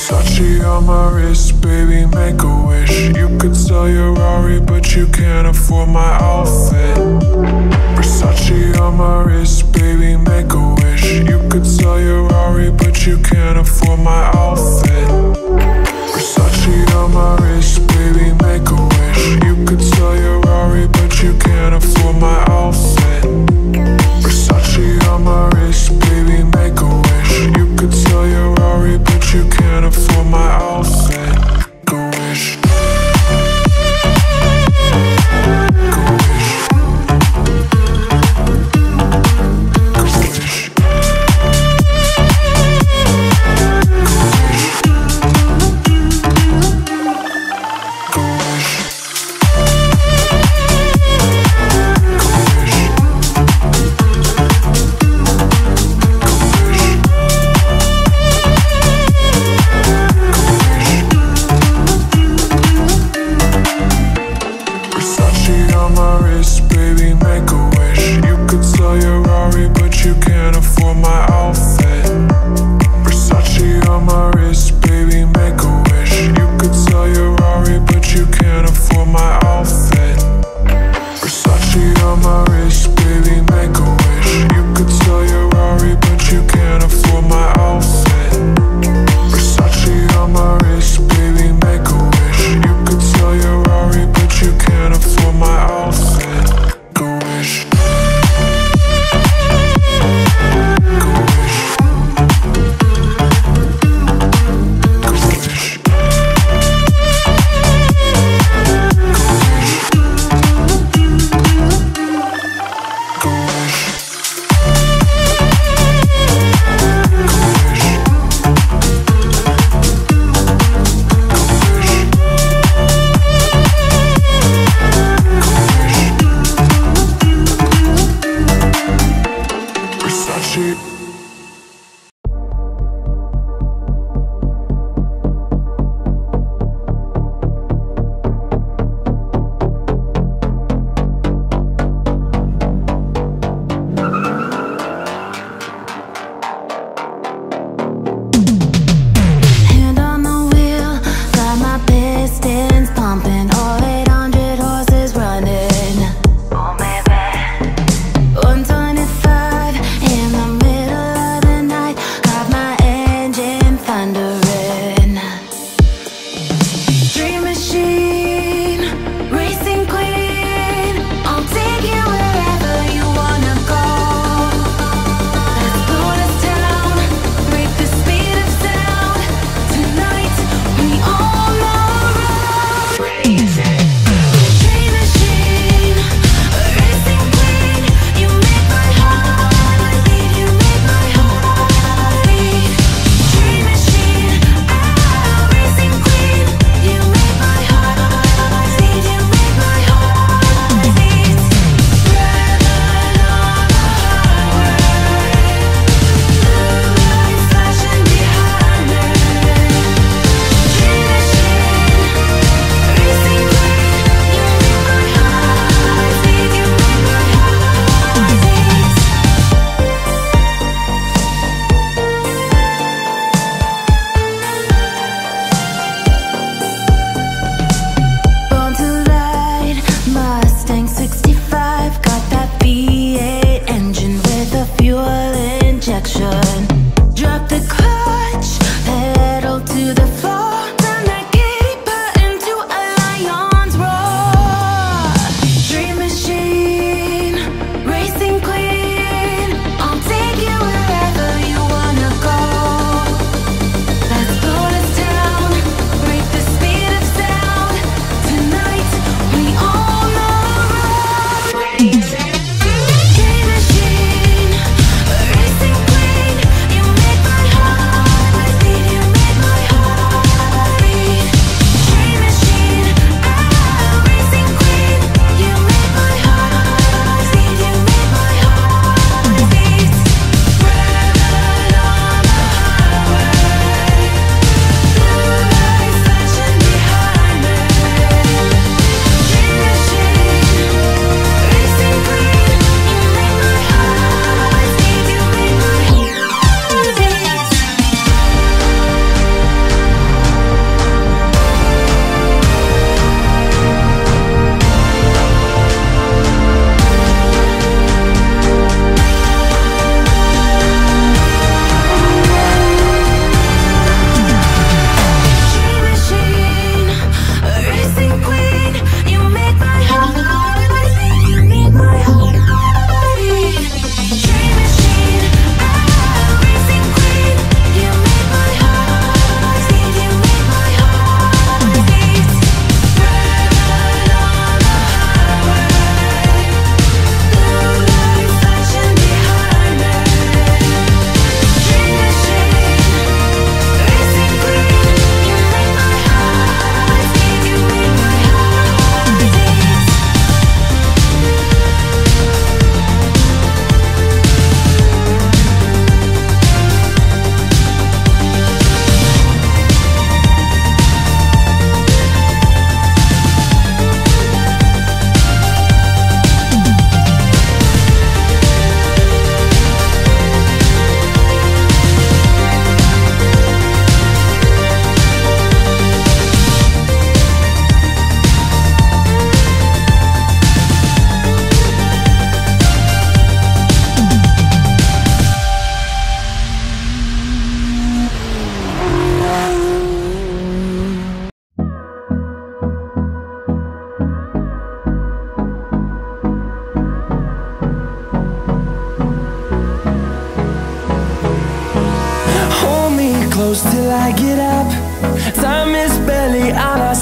Versace on my wrist, baby, make a wish. You could sell your Rari, but you can't afford my outfit. Versace on my wrist, baby, make a wish. You could sell your Rari, but you can't afford my outfit. Versace on my wrist, baby, make a wish. You could sell your Rari, but you can't afford my outfit. Versace on my wrist, baby, make a wish. You could sell your Rari, but you can't afford my outfit. Make a wish.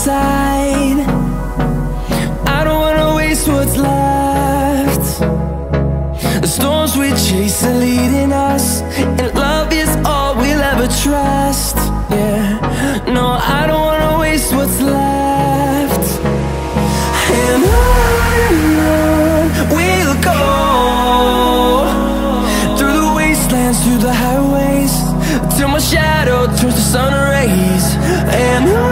inside. I don't wanna waste what's left. The storms we chase are leading us, and love is all we'll ever trust. Yeah, no, I don't wanna waste what's left. And on we'll go, through the wastelands, through the highways, till my shadow turns to sun rays. And on